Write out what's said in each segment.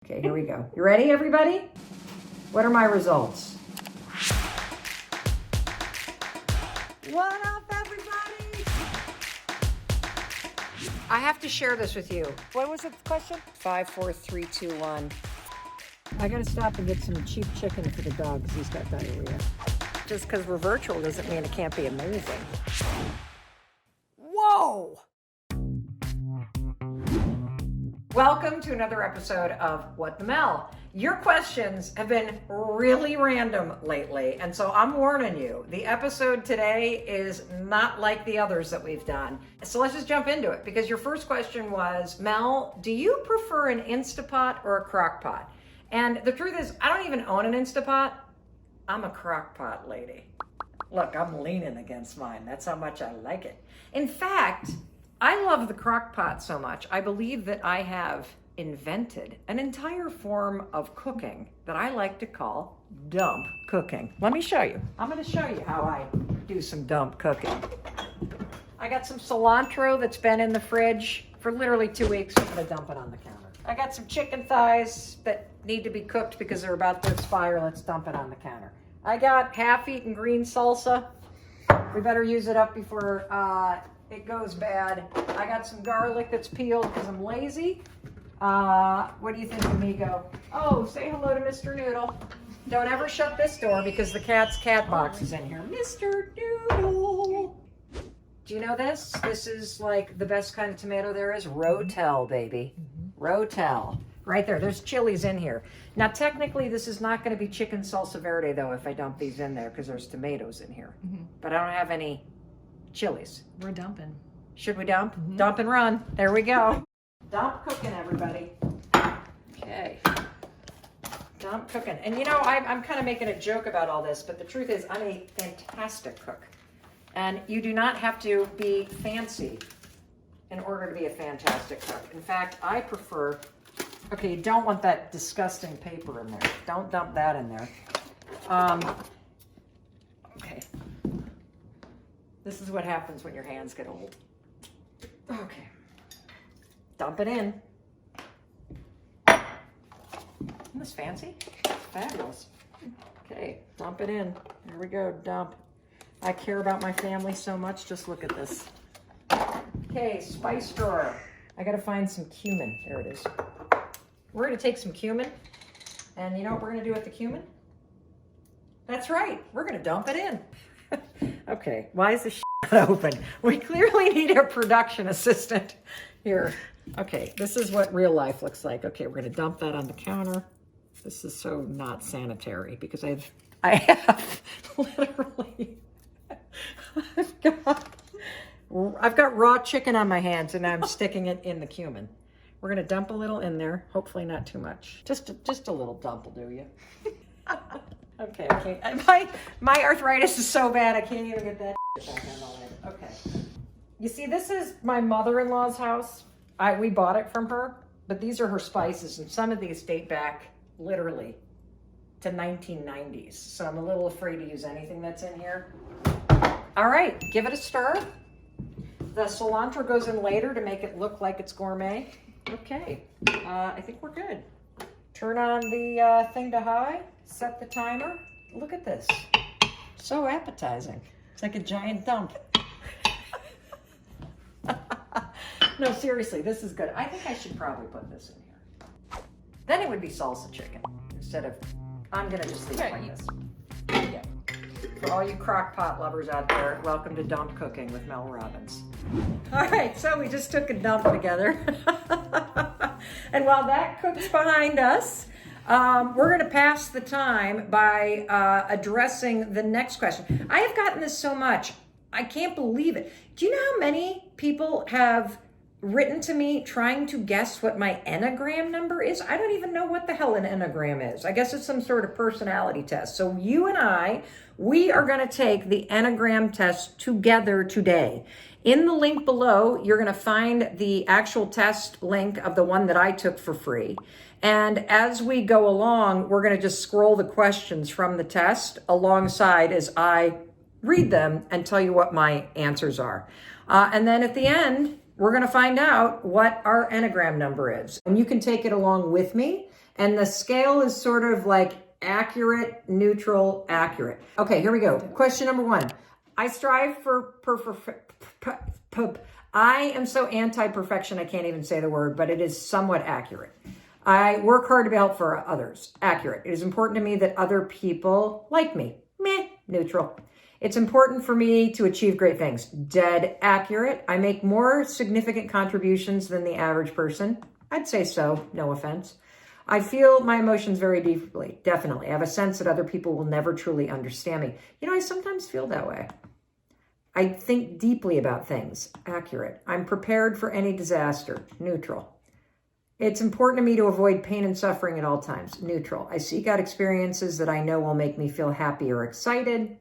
Okay, here we go. You ready, everybody? What are my results? What up, everybody? I have to share this with you. What was the question? 5, 4, 3, 2, 1. I gotta stop and get some cheap chicken for the dog because he's got diarrhea. Just because we're virtual doesn't mean it can't be amazing. Whoa! Welcome to another episode of What the Mel. Your questions have been really random lately, and so I'm warning you, the episode today is not like the others that we've done. So let's just jump into it, because your first question was, Mel, do you prefer an Instapot or a Crock Pot? And the truth is, I don't even own an Instapot. I'm a Crock Pot lady. Look, I'm leaning against mine. That's how much I like it. In fact, I love the Crock Pot so much, I believe that I have invented an entire form of cooking that I like to call dump cooking. Let me show you. I'm going to show you how I do some dump cooking. I got some cilantro that's been in the fridge for literally 2 weeks. I'm going to dump it on the counter. I got some chicken thighs that need to be cooked because they're about to expire. Let's dump it on the counter. I got half-eaten green salsa. We better use it up before it goes bad. I got some garlic that's peeled because I'm lazy. What do you think, amigo? Oh, say hello to Mr. Noodle. Don't ever shut this door because the cat's cat box is in here. Mr. Noodle. Do you know this? This is like the best kind of tomato there is. Rotel, baby. Rotel. Right there. There's chilies in here. Now, technically, this is not going to be chicken salsa verde, though, if I dump these in there because there's tomatoes in here. But I don't have any chilies. We're dumping. Should we dump? Dump and run. There we go. Dump cooking, everybody. Okay. Dump cooking. And you know, I'm kind of making a joke about all this, but the truth is I'm a fantastic cook. And you do not have to be fancy in order to be a fantastic cook. In fact, I prefer, okay, you don't want that disgusting paper in there. Don't dump that in there. Okay. This is what happens when your hands get old. Okay. Dump it in. Isn't this fancy? Fabulous. Okay, dump it in. There we go, dump. I care about my family so much, just look at this. Okay, spice drawer. I gotta find some cumin. There it is. We're gonna take some cumin, and you know what we're gonna do with the cumin? That's right, we're gonna dump it in. Okay, why is this not open? We clearly need a production assistant here. Okay, this is what real life looks like. Okay, we're gonna dump that on the counter. This is so not sanitary because I have literally, I've got raw chicken on my hands and I'm sticking it in the cumin. We're gonna dump a little in there, hopefully not too much. Just a little dump will do you. Okay. My arthritis is so bad I can't even get that back on the lid. Okay. You see, this is my mother-in-law's house. We bought it from her, but these are her spices, and some of these date back literally to 1990s. So I'm a little afraid to use anything that's in here. All right, give it a stir. The cilantro goes in later to make it look like it's gourmet. Okay, I think we're good. Turn on the thing to high, set the timer. Look at this. So appetizing. It's like a giant dump. No, seriously, this is good. I think I should probably put this in here. Then it would be salsa chicken instead of, I'm gonna just leave it like this. Yeah. For all you crock pot lovers out there, welcome to Dump Cooking with Mel Robbins. All right, so we just took a dump together. And while that cooks behind us, we're going to pass the time by addressing the next question. I have gotten this so much. I can't believe it. Do you know how many people have written to me trying to guess what my Enneagram number is? I don't even know what the hell an Enneagram is. I guess it's some sort of personality test. So you and I, we are going to take the Enneagram test together today. In the link below, you're going to find the actual test link of the one that I took for free. And as we go along, we're going to just scroll the questions from the test alongside as I read them and tell you what my answers are. And then at the end, we're going to find out what our Enneagram number is. And you can take it along with me. And the scale is sort of like accurate, neutral, accurate. Okay, here we go. Question number 1. I strive for I am so anti-perfection, I can't even say the word, but it is somewhat accurate. I work hard to be helpful for others. Accurate. It is important to me that other people like me. Meh. Neutral. It's important for me to achieve great things. Dead accurate. I make more significant contributions than the average person. I'd say so. No offense. I feel my emotions very deeply. Definitely. I have a sense that other people will never truly understand me. I sometimes feel that way. I think deeply about things. Accurate. I'm prepared for any disaster. Neutral. It's important to me to avoid pain and suffering at all times. Neutral. I seek out experiences that I know will make me feel happy or excited.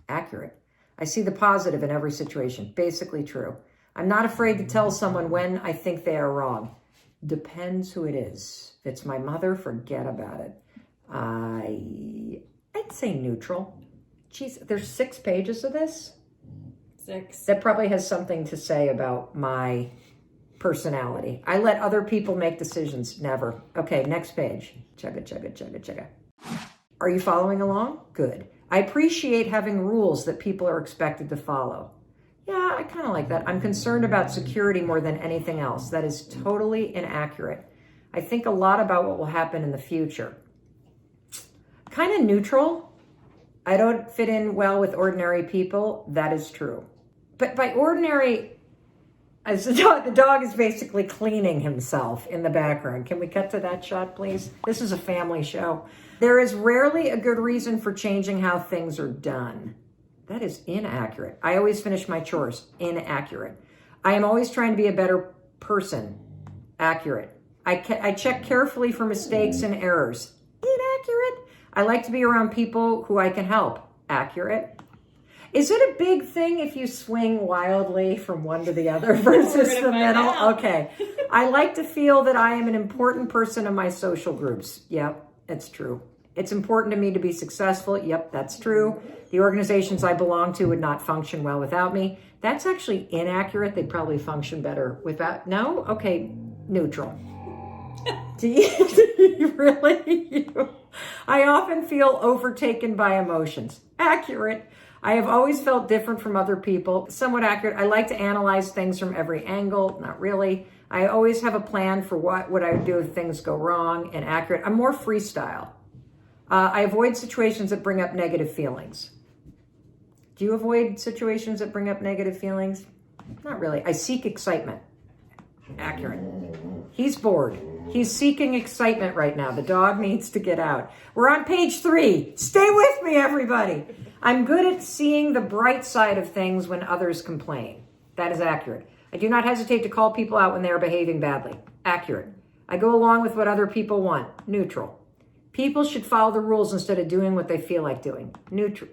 Accurate. I see the positive in every situation. Basically true. I'm not afraid to tell someone when I think they are wrong. Depends who it is. If it's my mother, forget about it. I'd say neutral. Geez, there's 6 pages of this? 6. That probably has something to say about my personality. I let other people make decisions. Never. Okay, next page. Chugga. Are you following along? Good. I appreciate having rules that people are expected to follow. Yeah, I kind of like that. I'm concerned about security more than anything else. That is totally inaccurate. I think a lot about what will happen in the future. Kind of neutral. I don't fit in well with ordinary people. That is true. But by ordinary, as the dog is basically cleaning himself in the background. Can we cut to that shot, please? This is a family show. There is rarely a good reason for changing how things are done. That is inaccurate. I always finish my chores. Inaccurate. I am always trying to be a better person. Accurate. I check carefully for mistakes and errors. Inaccurate. I like to be around people who I can help. Accurate. Is it a big thing if you swing wildly from one to the other versus the middle? Okay. I like to feel that I am an important person in my social groups. Yep, that's true. It's important to me to be successful. Yep, that's true. The organizations I belong to would not function well without me. That's actually inaccurate. They'd probably function better without. No? Okay, neutral. Do you really? I often feel overtaken by emotions. Accurate. I have always felt different from other people. Somewhat accurate. I like to analyze things from every angle. Not really. I always have a plan for what I would do if things go wrong. And accurate. I'm more freestyle. I avoid situations that bring up negative feelings. Do you avoid situations that bring up negative feelings? Not really. I seek excitement. Accurate. He's bored. He's seeking excitement right now. The dog needs to get out. We're on page 3. Stay with me, everybody. I'm good at seeing the bright side of things when others complain. That is accurate. I do not hesitate to call people out when they are behaving badly. Accurate. I go along with what other people want. Neutral. People should follow the rules instead of doing what they feel like doing. Neutral.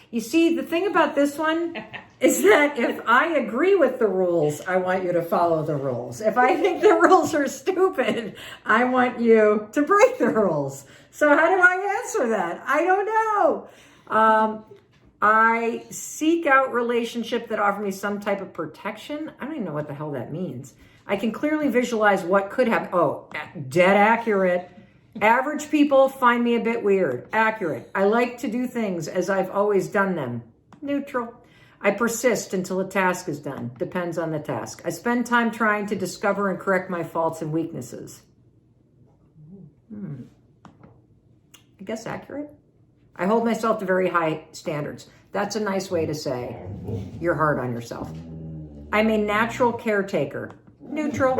You see, the thing about this one is that if I agree with the rules, I want you to follow the rules. If I think the rules are stupid, I want you to break the rules. So how do I answer that? I don't know. I seek out relationships that offer me some type of protection. I don't even know what the hell that means. I can clearly visualize what could happen. Oh, dead accurate. Average people find me a bit weird. Accurate. I like to do things as I've always done them. Neutral. I persist until a task is done. Depends on the task. I spend time trying to discover and correct my faults and weaknesses. I guess accurate. I hold myself to very high standards. That's a nice way to say you're hard on yourself. I'm a natural caretaker. Neutral.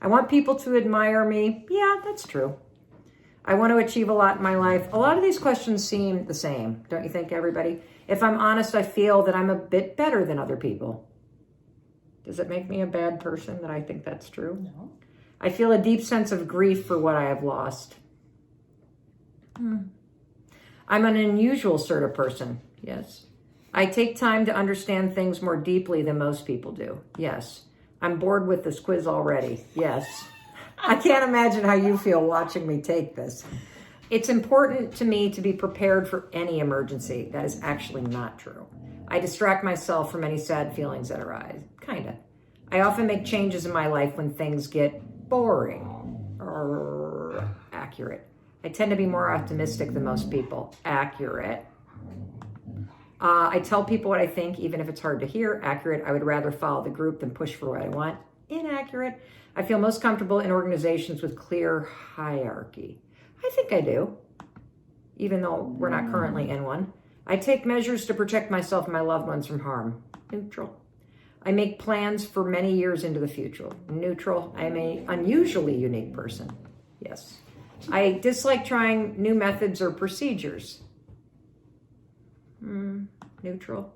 I want people to admire me. Yeah, that's true. I want to achieve a lot in my life. A lot of these questions seem the same, don't you think, everybody? If I'm honest, I feel that I'm a bit better than other people. Does it make me a bad person that I think that's true? No. I feel a deep sense of grief for what I have lost. I'm an unusual sort of person. Yes. I take time to understand things more deeply than most people do. Yes. I'm bored with this quiz already. Yes. I can't imagine how you feel watching me take this. It's important to me to be prepared for any emergency. That is actually not true. I distract myself from any sad feelings that arise. Kinda. I often make changes in my life when things get boring. Accurate. I tend to be more optimistic than most people. Accurate. I tell people what I think, even if it's hard to hear. Accurate. I would rather follow the group than push for what I want. Inaccurate. I feel most comfortable in organizations with clear hierarchy. I think I do, even though we're not currently in one. I take measures to protect myself and my loved ones from harm. Neutral. I make plans for many years into the future. Neutral. I am an unusually unique person. Yes. I dislike trying new methods or procedures. Neutral.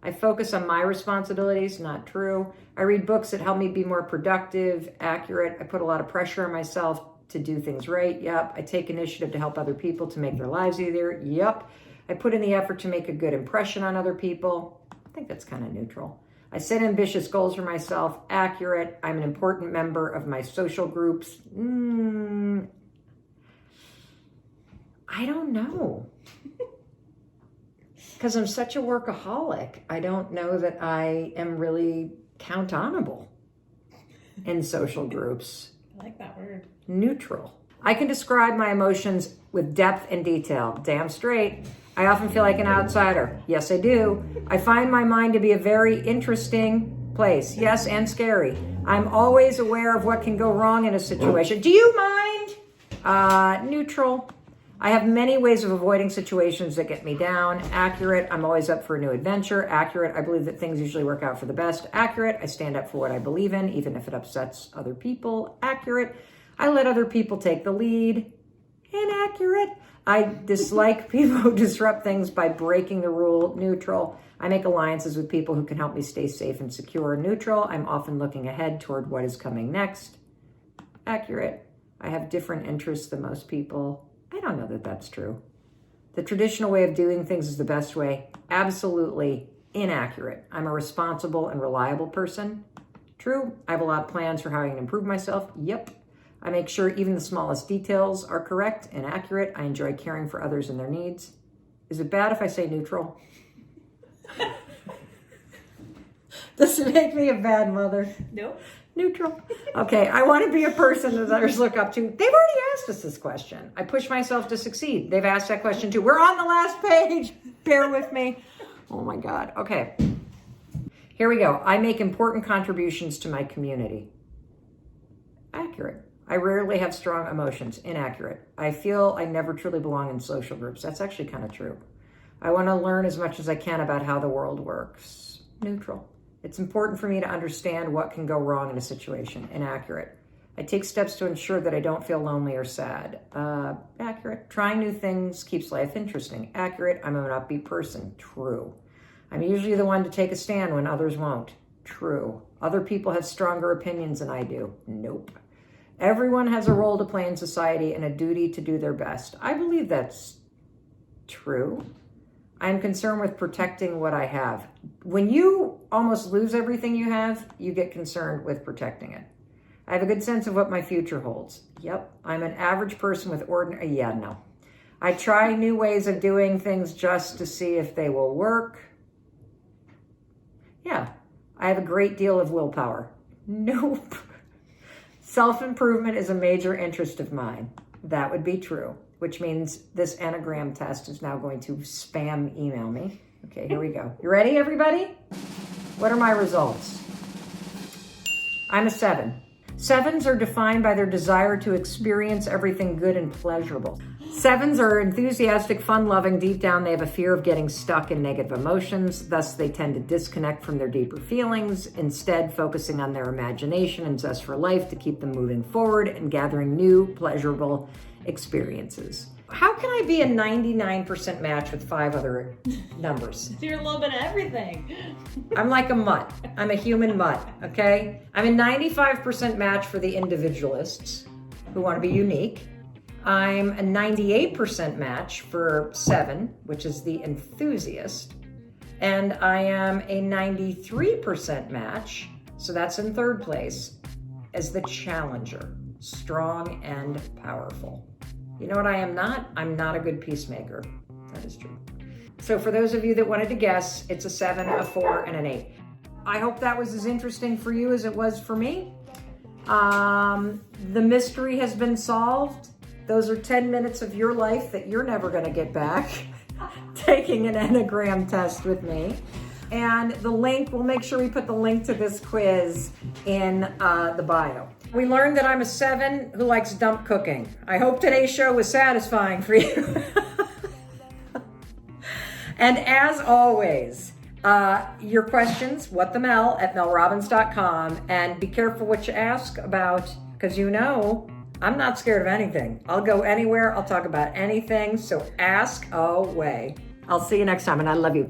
I focus on my responsibilities. Not true. I read books that help me be more productive. Accurate. I put a lot of pressure on myself to do things right. Yep. I take initiative to help other people to make their lives easier. Yep. I put in the effort to make a good impression on other people. I think that's kind of neutral. I set ambitious goals for myself. Accurate. I'm an important member of my social groups. I don't know. Because I'm such a workaholic, I don't know that I am really count-onable in social groups. I like that word. Neutral. I can describe my emotions with depth and detail. Damn straight. I often feel like an outsider. Yes, I do. I find my mind to be a very interesting place. Yes, and scary. I'm always aware of what can go wrong in a situation. Do you mind? Neutral. I have many ways of avoiding situations that get me down. Accurate. I'm always up for a new adventure. Accurate. I believe that things usually work out for the best. Accurate. I stand up for what I believe in, even if it upsets other people. Accurate. I let other people take the lead. Inaccurate. I dislike people who disrupt things by breaking the rule. Neutral. I make alliances with people who can help me stay safe and secure. Neutral. I'm often looking ahead toward what is coming next. Accurate. I have different interests than most people. I don't know that that's true. The traditional way of doing things is the best way. Absolutely inaccurate. I'm a responsible and reliable person. True. I have a lot of plans for how I can improve myself. Yep. I make sure even the smallest details are correct and accurate. I enjoy caring for others and their needs. Is it bad if I say neutral? Does it make me a bad mother? Nope. Neutral. Okay, I want to be a person that others look up to. They've already asked us this question. I push myself to succeed. They've asked that question too. We're on the last page. Bear with me. Oh my God. Okay. Here we go. I make important contributions to my community. Accurate. I rarely have strong emotions. Inaccurate. I feel I never truly belong in social groups. That's actually kind of true. I want to learn as much as I can about how the world works. Neutral. It's important for me to understand what can go wrong in a situation. Inaccurate. I take steps to ensure that I don't feel lonely or sad. Accurate. Trying new things keeps life interesting. Accurate. I'm an upbeat person. True. I'm usually the one to take a stand when others won't. True. Other people have stronger opinions than I do. Nope. Everyone has a role to play in society and a duty to do their best. I believe that's true. I'm concerned with protecting what I have. When you almost lose everything you have, you get concerned with protecting it. I have a good sense of what my future holds. Yep. I'm an average person with ordinary... Yeah, no. I try new ways of doing things just to see if they will work. Yeah. I have a great deal of willpower. Nope. Self-improvement is a major interest of mine. That would be true, which means this Enneagram test is now going to spam email me. Okay, here we go. You ready, everybody? What are my results? I'm a 7. 7s are defined by their desire to experience everything good and pleasurable. 7s are enthusiastic, fun-loving. Deep down, they have a fear of getting stuck in negative emotions. Thus, they tend to disconnect from their deeper feelings, instead focusing on their imagination and zest for life to keep them moving forward and gathering new, pleasurable experiences. How can I be a 99% match with 5 other numbers? You're a little bit of everything. I'm like a mutt. I'm a human mutt, okay? I'm a 95% match for the individualists who want to be unique. I'm a 98% match for 7, which is the enthusiast. And I am a 93% match, so that's in 3rd place, as the challenger, strong and powerful. You know what I am not? I'm not a good peacemaker. That is true. So for those of you that wanted to guess, it's a 7, a 4, and an 8. I hope that was as interesting for you as it was for me. The mystery has been solved. Those are 10 minutes of your life that you're never going to get back taking an Enneagram test with me. And the link, we'll make sure we put the link to this quiz in the bio. We learned that I'm a 7 who likes dump cooking. I hope today's show was satisfying for you. And as always, your questions, whatthemel@melrobbins.com, and be careful what you ask about, because you know, I'm not scared of anything. I'll go anywhere. I'll talk about anything. So ask away. I'll see you next time, and I love you.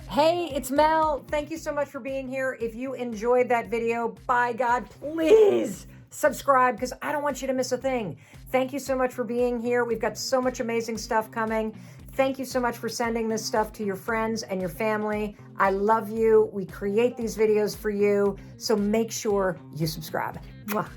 Hey, it's Mel. Thank you so much for being here. If you enjoyed that video, by God, please subscribe, because I don't want you to miss a thing. Thank you so much for being here. We've got so much amazing stuff coming. Thank you so much for sending this stuff to your friends and your family. I love you. We create these videos for you, so make sure you subscribe. Mwah.